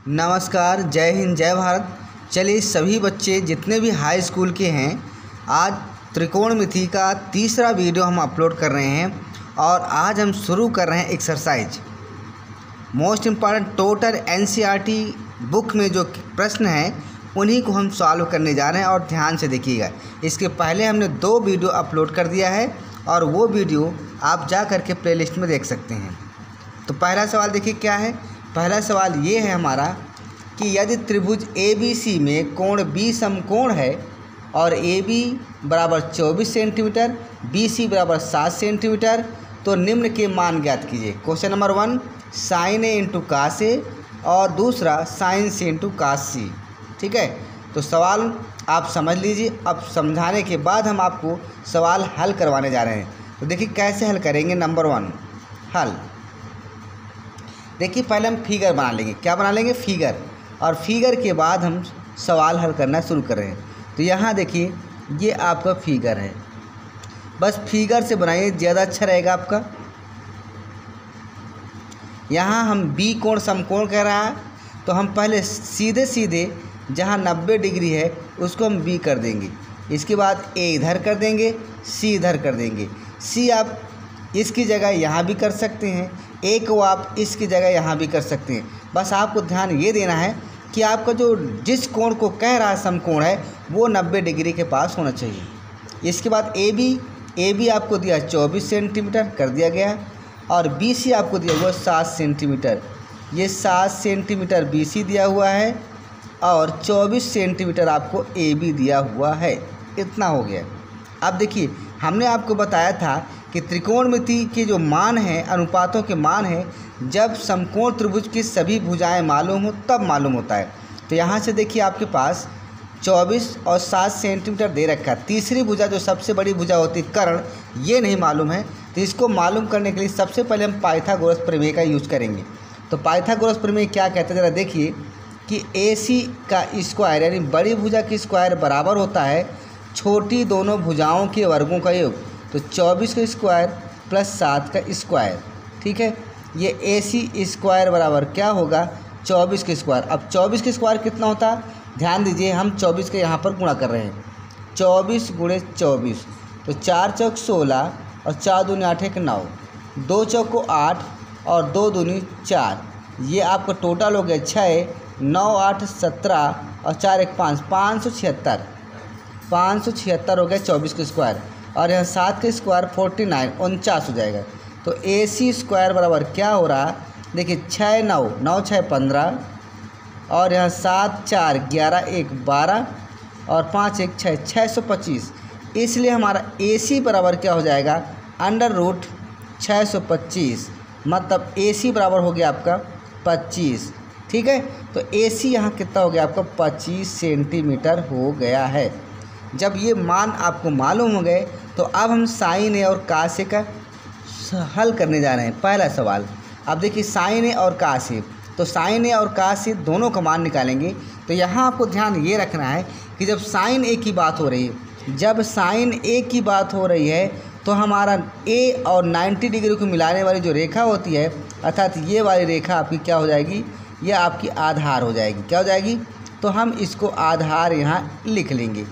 नमस्कार, जय हिंद, जय भारत। चलिए सभी बच्चे जितने भी हाई स्कूल के हैं, आज त्रिकोणमिति का तीसरा वीडियो हम अपलोड कर रहे हैं और आज हम शुरू कर रहे हैं exercise. Most important total NCERT book में जो प्रश्न हैं उन्हीं को हम सॉल्व करने जा रहे हैं और ध्यान से देखिएगा। इसके पहले हमने 2 वीडियो अपलोड कर दिया है और वो वीडियो आप जा कर के प्लेलिस्ट में देख सकते हैं। तो पहला सवाल देखिए क्या है। पहला सवाल ये है हमारा कि यदि त्रिभुज ABC में कोण B समकोण है और AB बराबर 24 सेंटीमीटर, BC बराबर 7 सेंटीमीटर, तो निम्न के मान ज्ञात कीजिए। Question number 1 sin A into cos A और दूसरा sin C into cos C। ठीक है, तो सवाल आप समझ लीजिए। अब समझाने के बाद हम आपको सवाल हल करवाने जा रहे हैं। तो देखिए कैसे हल करेंगे। नंबर 1 हल, देखिए पहले हम फिगर बना लेंगे। क्या बना लेंगे? फिगर। और फिगर के बाद हम सवाल हल करना शुरू कर रहे हैं। तो यहाँ देखिए ये आपका फिगर है, बस फिगर से बनाइए, ज़्यादा अच्छा रहेगा आपका। यहाँ हम बी कोण समकोण कह रहा है, तो हम पहले सीधे सीधे जहाँ 90 डिग्री है उसको हम बी कर देंगे। इसके बाद ए इधर कर देंगे, सी इधर कर देंगे। सी आप इसकी जगह यहाँ भी कर सकते हैं, ए को आप इसकी जगह यहाँ भी कर सकते हैं। बस आपको ध्यान ये देना है कि आपका जो जिस कोण को कह रहा है समकोण है वो 90 डिग्री के पास होना चाहिए। इसके बाद ए बी आपको दिया 24 सेंटीमीटर कर दिया गया और बी सी आपको दिया हुआ 7 सेंटीमीटर। ये 7 सेंटीमीटर बी सी दिया हुआ है और 24 सेंटीमीटर आपको ए बी दिया हुआ है। इतना हो गया। अब देखिए हमने आपको बताया था कि त्रिकोणमिति के जो मान हैं, अनुपातों के मान हैं, जब समकोण त्रिभुज की सभी भुजाएं मालूम हो तब मालूम होता है। तो यहाँ से देखिए आपके पास 24 और 7 सेंटीमीटर दे रखा है। तीसरी भुजा जो सबसे बड़ी भुजा होती है कर्ण, ये नहीं मालूम है। तो इसको मालूम करने के लिए सबसे पहले हम पाइथागोरस प्रमेय का यूज करेंगे। तो पाइथागोरस प्रमेय क्या कहते हैं, ज़रा देखिए कि AC का स्क्वायर यानी बड़ी भुजा की स्क्वायर बराबर होता है छोटी दोनों भुजाओं के वर्गों का योग। तो 24 का स्क्वायर प्लस 7 का स्क्वायर। ठीक है, ये AC स्क्वायर बराबर क्या होगा? 24 का स्क्वायर। अब 24 का स्क्वायर कितना होता है? ध्यान दीजिए, हम 24 के यहाँ पर गुणा कर रहे हैं। 24 गुणे 24, तो 4 चौक 16 और 4 दूनी 8 1 9, 2 चौक को 8 और 2 दूनी 4। ये आपका टोटल हो गया 6, 9 8 17 और 4 1 5, 576 हो गया 24 का स्क्वायर। और यहाँ 7 का स्क्वायर 49 49 हो जाएगा। तो AC स्क्वायर बराबर क्या हो रहा है? देखिए 6 9 9 6 15 और यहाँ 7 4 11 1 12 और 5 1 6 625। इसलिए हमारा AC बराबर क्या हो जाएगा? √ 625। मतलब AC बराबर हो गया आपका 25। ठीक है, तो AC यहाँ कितना हो गया आपका? 25 सेंटीमीटर हो गया है। जब ये मान आपको मालूम हो गए तो अब हम sin A और cos A का हल करने जा रहे हैं। पहला सवाल, अब देखिए sin A और cos A, तो sin A और cos A दोनों का मान निकालेंगे। तो यहाँ आपको ध्यान ये रखना है कि जब sin A की बात हो रही है, जब sin A की बात हो रही है तो हमारा A और 90 डिग्री को मिलाने वाली जो रेखा होती है, अर्थात ये वाली रेखा आपकी क्या हो जाएगी? ये आपकी आधार हो जाएगी। क्या हो जाएगी? तो हम इसको आधार यहाँ लिख लेंगे।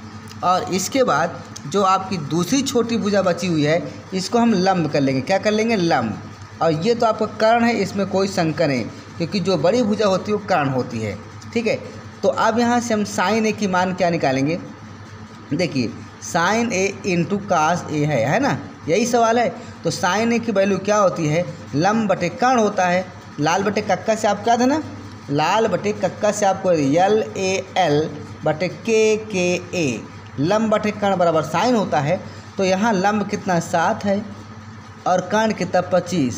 और इसके बाद जो आपकी दूसरी छोटी भुजा बची हुई है इसको हम लंब कर लेंगे। क्या कर लेंगे? लंब। और ये तो आपका कर्ण है, इसमें कोई शंका नहीं, क्योंकि जो बड़ी भुजा होती है वो कर्ण होती है। ठीक है, तो अब यहाँ से हम sin A की मान क्या निकालेंगे? देखिए sin A into cos A है ना, यही सवाल है। तो sin A की वैल्यू क्या होती है? लंब बटे कर्ण होता है। लाल बटे कक्का से आप क्या था ना, लाल बटे कक्का से आपको LAL बटे KKA, लंब बटे कर्ण बराबर साइन होता है। तो यहाँ लंब कितना 7 है और कर्ण कितना 25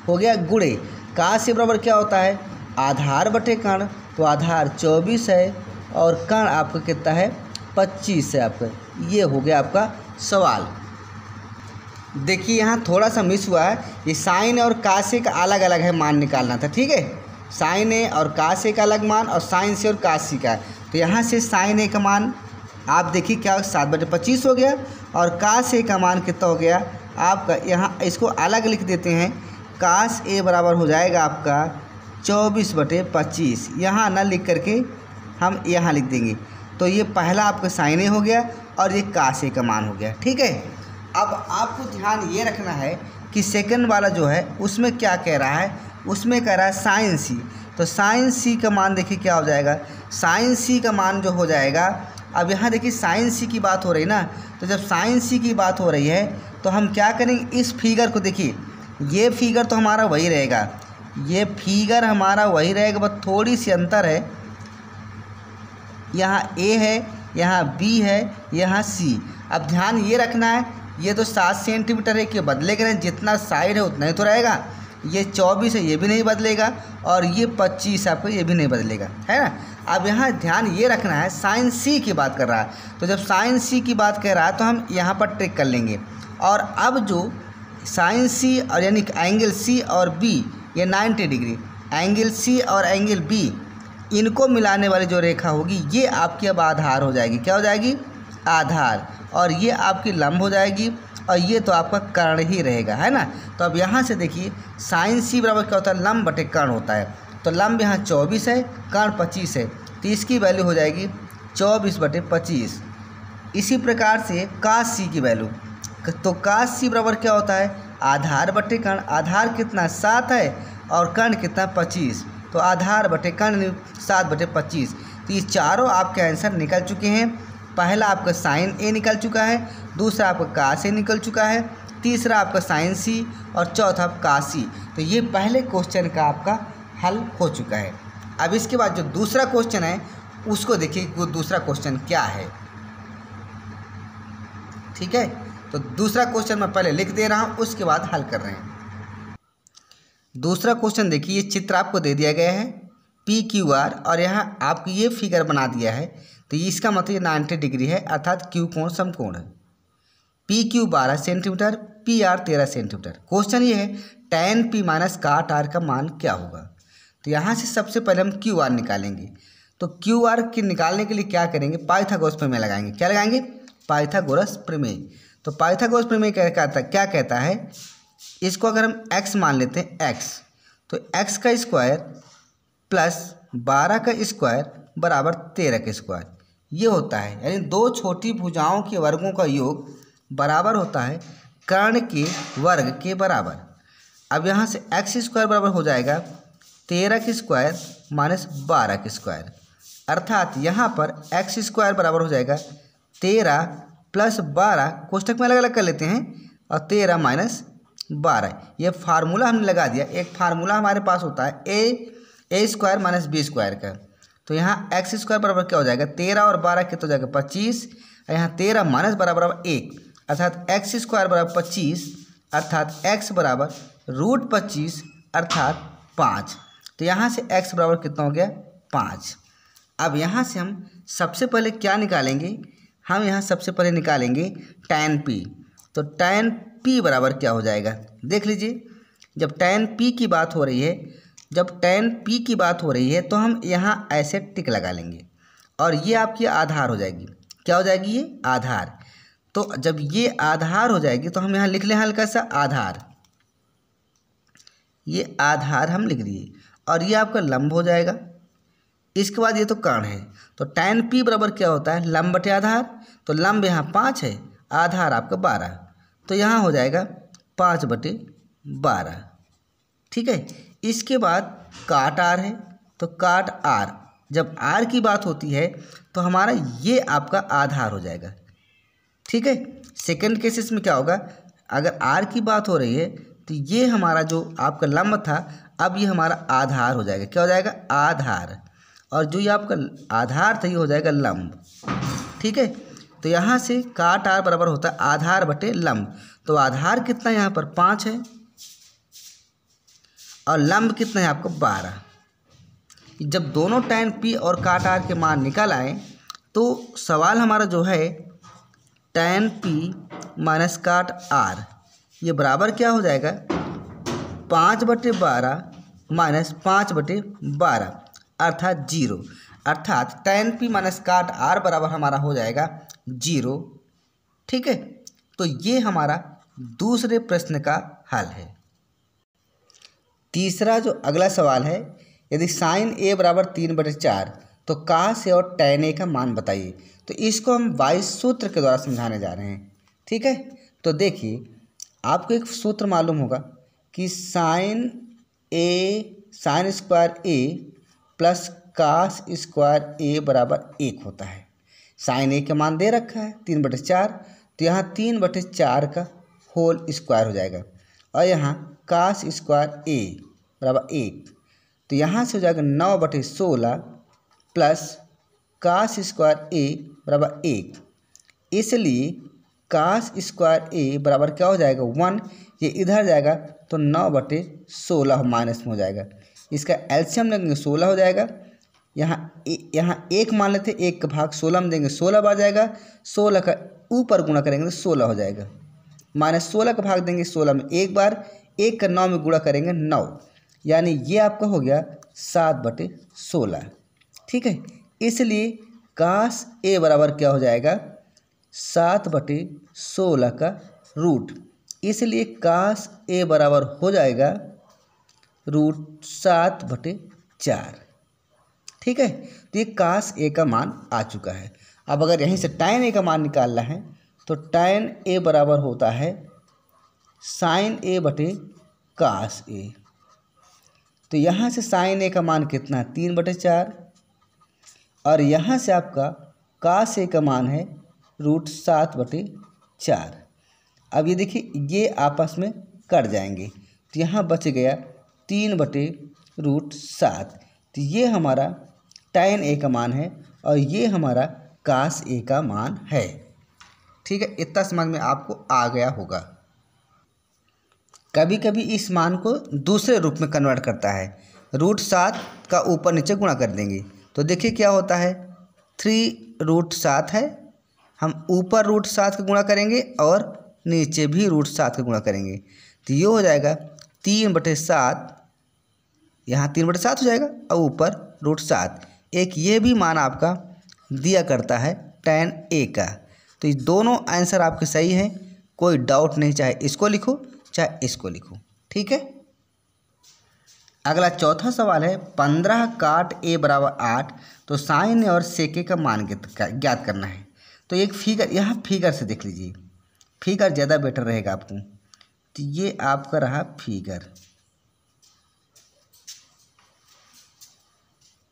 हो गया, गुणे cos A बराबर क्या होता है? आधार बटे कर्ण, तो आधार 24 है और कर्ण आपका कितना है? 25 है आपका। ये हो गया आपका सवाल। देखिए यहाँ थोड़ा सा मिस हुआ है, ये sin A और cos A का अलग अलग है मान निकालना था। ठीक है, sin A और cos A का अलग मान और sin C और cos C का। तो यहाँ से sin A का मान आप देखिए क्या 7/25 हो गया और cos A का मान कितना हो गया आपका? यहाँ इसको अलग लिख देते हैं। cos A बराबर हो जाएगा आपका 24/25 यहाँ ना लिख करके हम यहाँ लिख देंगे। तो ये पहला आपका साइन ए हो गया और ये काश ए का मान हो गया। ठीक है, अब आपको ध्यान ये रखना है कि सेकंड वाला जो है उसमें क्या कह रहा है, उसमें कह रहा है साइन सी। तो साइन सी का मान देखिए क्या हो जाएगा, साइन सी का मान जो हो जाएगा, अब यहाँ देखिए साइन सी की बात हो रही ना, तो जब साइन सी की बात हो रही है तो हम क्या करेंगे, इस फिगर को देखिए, ये फिगर तो हमारा वही रहेगा, ये फिगर हमारा वही रहेगा, बस थोड़ी सी अंतर है, यहाँ ए है, यहाँ बी है, यहाँ सी। अब ध्यान ये रखना है, ये तो 7 सेंटीमीटर है कि बदलेगा नहीं, जितना साइड है उतना ही तो रहेगा। ये 24 है, ये भी नहीं बदलेगा, और ये 25 आपको, ये भी नहीं बदलेगा, है ना। अब यहाँ ध्यान ये रखना है, साइन सी की बात कर रहा है, तो जब साइन सी की बात कर रहा है तो हम यहाँ पर ट्रिक कर लेंगे। और अब जो साइन सी और यानी एंगल सी और बी, ये 90 डिग्री, एंगल सी और एंगल बी, इनको मिलाने वाली जो रेखा होगी ये आपकी अब आधार हो जाएगी। क्या हो जाएगी, आधार। और ये आपकी लंब हो जाएगी, और ये तो आपका कर्ण ही रहेगा, है ना। तो अब यहाँ से देखिए साइन सी बराबर क्या होता है, लंब बटे कर्ण होता है। तो लंब यहाँ 24 है, कर्ण 25 है, तो इसकी वैल्यू हो जाएगी 24/25। इसी प्रकार से काश सी की वैल्यू, तो काश सी बराबर क्या होता है, आधार बटे कर्ण। आधार कितना 7 है और कर्ण कितना 25, तो आधार बटे कर्ण 7/25। तो ये चारों आपके आंसर निकल चुके हैं। पहला आपका साइन ए निकल चुका है, दूसरा आपका काश ए निकल चुका है, तीसरा आपका साइन सी, और चौथा काश सी। तो ये पहले क्वेश्चन का आपका हल हो चुका है। अब इसके बाद जो दूसरा क्वेश्चन है उसको देखिए, वो दूसरा क्वेश्चन क्या है। ठीक है, तो दूसरा क्वेश्चन मैं पहले लिख दे रहा हूँ, उसके बाद हल कर रहे हैं। दूसरा क्वेश्चन देखिए, ये चित्र आपको दे दिया गया है PQR, और यहाँ आपको ये फिगर बना दिया है, तो इसका मतलब 90 डिग्री है, अर्थात क्यू कोण समकोण है। PQ 12 centimetre, PR 13 centimetre. Question ये है tan P माइनस काट R का मान क्या होगा। तो यहाँ से सबसे पहले हम QR निकालेंगे। तो QR के निकालने के लिए क्या करेंगे, पाइथागोरस प्रमेय लगाएंगे। क्या लगाएंगे, पाइथागोरस प्रमेय। तो पाइथागोरस प्रमेय क्या कहता है, इसको अगर हम x मान लेते हैं, x, तो x का स्क्वायर प्लस 12 का स्क्वायर बराबर 13 का स्क्वायर, ये होता है। यानी दो छोटी भुजाओं के वर्गों का योग बराबर होता है कर्ण के वर्ग के बराबर। अब यहाँ से x स्क्वायर बराबर हो जाएगा 13 का स्क्वायर माइनस 12 का स्क्वायर, अर्थात यहाँ पर x स्क्वायर बराबर हो जाएगा 13 प्लस 12, कोष्टक में अलग अलग कर लेते हैं, और 13 माइनस 12। ये फार्मूला हमने लगा दिया। एक फार्मूला हमारे पास होता है ए स्क्वायर माइनस बी स्क्वायर का। तो यहाँ एक्स स्क्वायर बराबर क्या हो जाएगा, 13 और 12 कितना हो जाएगा 25, और यहाँ 13 माइनस बराबर 1, अर्थात एक्स स्क्वायर बराबर 25, अर्थात एक्स बराबर √25 अर्थात 5। तो यहाँ से एक्स बराबर कितना हो गया 5। अब यहाँ से हम सबसे पहले क्या निकालेंगे, हम यहाँ सबसे पहले निकालेंगे tan P। तो tan P बराबर क्या हो जाएगा, देख लीजिए। जब tan P की बात हो रही है, जब tan P की बात हो रही है तो हम यहाँ ऐसे टिक लगा लेंगे, और ये आपकी आधार हो जाएगी। क्या हो जाएगी, ये आधार। तो जब ये आधार हो जाएगी तो हम यहाँ लिख लें हल्का सा आधार, ये आधार हम लिख दिए, और ये आपका लंब हो जाएगा। इसके बाद ये तो कर्ण है, तो tan P बराबर क्या होता है, लंब बटे आधार। तो लंब यहाँ 5 है, आधार आपका 12, तो यहाँ हो जाएगा 5/12। ठीक है, इसके बाद काट R है, तो काट R, जब R की बात होती है तो हमारा ये आपका आधार हो जाएगा। ठीक है, सेकंड केसेस में क्या होगा, अगर R की बात हो रही है तो ये हमारा जो आपका लंब था, अब ये हमारा आधार हो जाएगा। क्या हो जाएगा, आधार, और जो ये आपका आधार था ये हो जाएगा लंब। ठीक है, तो यहाँ से काट R बराबर होता है आधार बटे लंब। तो आधार कितना यहाँ पर 5 है, और लंब कितना है आपको 12। जब दोनों tan P और काट R के मान निकल आए तो सवाल हमारा जो है tan P माइनस काट R, ये बराबर क्या हो जाएगा 5/12 माइनस 5/12 अर्थात 0। अर्थात tan P माइनस काट R बराबर हमारा हो जाएगा 0। ठीक है, तो ये हमारा दूसरे प्रश्न का हल है। तीसरा जो अगला सवाल है, यदि साइन ए बराबर 3/4 तो कास ए और टैन ए का मान बताइए। तो इसको हम वाइस सूत्र के द्वारा समझाने जा रहे हैं, ठीक है। तो देखिए आपको एक सूत्र मालूम होगा कि साइन स्क्वायर ए प्लस कास स्क्वायर ए बराबर 1 होता है। साइन ए का मान दे रखा है 3/4, तो यहाँ 3/4 का होल स्क्वायर हो जाएगा और यहाँ कास स्क्वायर ए बराबर 1, तो यहाँ से हो जाएगा 9/16 प्लस कास स्क्वायर ए बराबर 1। इसलिए कास स्क्वायर ए बराबर क्या हो जाएगा 1, ये इधर जाएगा तो 9/16 माइनस में हो जाएगा। इसका एलसीएम लेंगे 16 हो जाएगा। यहाँ 1 मान लेते, 1 का भाग 16 में देंगे 16 बार जाएगा, 16 का ऊपर गुणा करेंगे तो 16 हो जाएगा। -16 का भाग देंगे 16 में 1 बार, 1 का 9 में गुणा करेंगे 9, यानी ये आपका हो गया 7/16, ठीक है। इसलिए कास ए बराबर क्या हो जाएगा 7/16 का रूट, इसलिए कास ए बराबर हो जाएगा √7/4, ठीक है। तो ये कास ए का मान आ चुका है। अब अगर यहीं से टैन ए का मान निकालना है तो टैन ए बराबर होता है साइन ए बटे कास ए। तो यहाँ से साइन ए का मान कितना है 3/4 और यहाँ से आपका कास ए का मान है √7/4। अब ये देखिए ये आपस में कट जाएंगे तो यहाँ बच गया 3/√7। तो ये हमारा टैन ए का मान है और ये हमारा कास ए का मान है, ठीक है। इतना समझ में आपको आ गया होगा। कभी कभी इस मान को दूसरे रूप में कन्वर्ट करता है, √7 का ऊपर नीचे गुणा कर देंगे तो देखिए क्या होता है 3√7 है, हम ऊपर √7 का गुणा करेंगे और नीचे भी √7 का गुणा करेंगे तो ये हो जाएगा 3/7, यहाँ 3/7 हो जाएगा और ऊपर √7। एक ये भी मान आपका दिया करता है टैन ए का। तो ये दोनों आंसर आपके सही हैं, कोई डाउट नहीं, चाहे इसको लिखो चाहे इसको लिखो, ठीक है। अगला चौथा सवाल है 15 काट ए बराबर 8, तो साइन ए और सेक ए का मान ज्ञात करना है। तो एक फिगर यहाँ फिगर से देख लीजिए, फिगर ज़्यादा बेटर रहेगा आपको। तो ये आपका रहा फिगर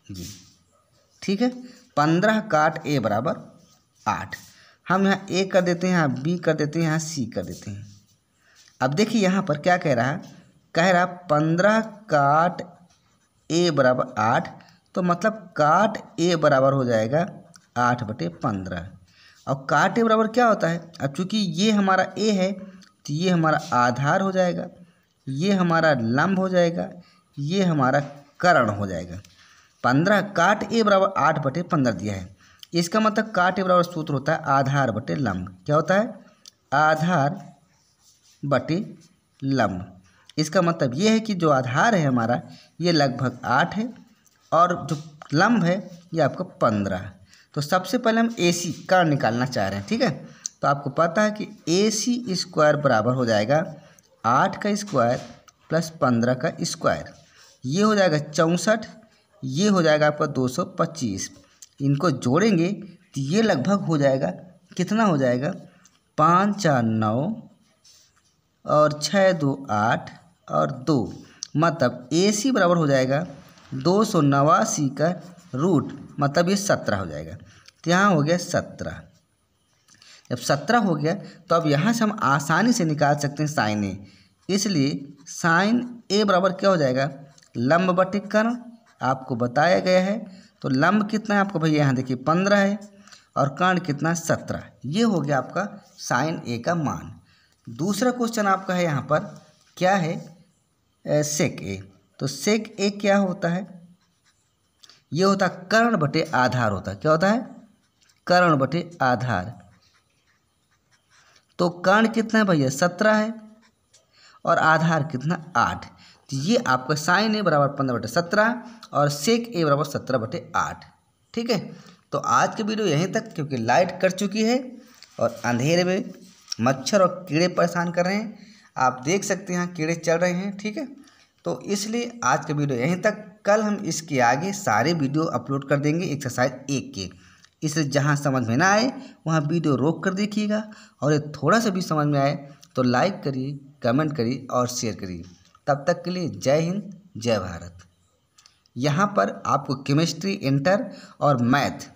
जी, ठीक है। 15 काट ए बराबर 8, हम यहाँ ए कर देते हैं, यहाँ बी कर देते हैं, यहाँ सी कर देते हैं। अब देखिए यहाँ पर क्या कह रहा है, 15 काट ए बराबर 8, तो मतलब काट ए बराबर हो जाएगा 8/15 और काट ए बराबर क्या होता है, अब चूँकि ये हमारा ए है तो ये हमारा आधार हो जाएगा, ये हमारा लंब हो जाएगा, ये हमारा कर्ण हो जाएगा। 15 काट ए बराबर 8/15 दिया है, इसका मतलब काट ए बराबर सूत्र होता है आधार बटे लंब। क्या होता है आधार बटे लंब। इसका मतलब ये है कि जो आधार है हमारा ये लगभग 8 है और जो लंब है ये आपका 15 है। तो सबसे पहले हम AC कर्ण निकालना चाह रहे हैं, ठीक है। तो आपको पता है कि AC स्क्वायर बराबर हो जाएगा 8 का स्क्वायर प्लस 15 का स्क्वायर, ये हो जाएगा 64, ये हो जाएगा आपका 225। इनको जोड़ेंगे तो ये लगभग हो जाएगा, कितना हो जाएगा 5 4 9 और 6 2 8 और 2, मतलब AC बराबर हो जाएगा 289 का रूट, मतलब ये 17 हो जाएगा। तो यहाँ हो गया 17। जब 17 हो गया तो अब यहाँ से हम आसानी से निकाल सकते हैं साइन ए, इसलिए साइन ए बराबर क्या हो जाएगा लंब बटे कर्ण, आपको बताया गया है। तो लंब कितना है आपको भैया यहाँ देखिए 15 है और कर्ण कितना 17, ये हो गया आपका साइन ए का मान। दूसरा क्वेश्चन आपका है यहाँ पर क्या है सेक ए। तो सेक ए क्या होता है, ये होता है कर्ण बटे आधार होता है। क्या होता है कर्ण बटे आधार। तो कर्ण कितना है भैया 17 है और आधार कितना 8, तो ये आपका साइन ए बराबर 15/17 और सेक ए बराबर 17/8, ठीक है। तो आज के वीडियो यहीं तक, क्योंकि लाइट कट चुकी है और अंधेरे में मच्छर और कीड़े परेशान कर रहे हैं। आप देख सकते हैं यहाँ कीड़े चल रहे हैं, ठीक है। तो इसलिए आज का वीडियो यहीं तक। कल हम इसके आगे सारे वीडियो अपलोड कर देंगे एक्सरसाइज 1 के। इसलिए जहाँ समझ में ना आए वहाँ वीडियो रोक कर देखिएगा, और ये थोड़ा सा भी समझ में आए तो लाइक करिए, कमेंट करिए और शेयर करिए। तब तक के लिए जय हिंद, जय भारत। यहाँ पर आपको केमिस्ट्री इंटर और मैथ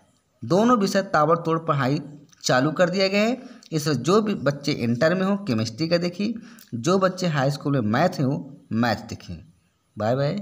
दोनों विषय ताबड़तोड़ पढ़ाई चालू कर दिया गया है। इसलिए जो भी बच्चे इंटर में हो केमिस्ट्री का देखिए, जो बच्चे हाई स्कूल में मैथ में हो मैथ देखिए। Bye bye.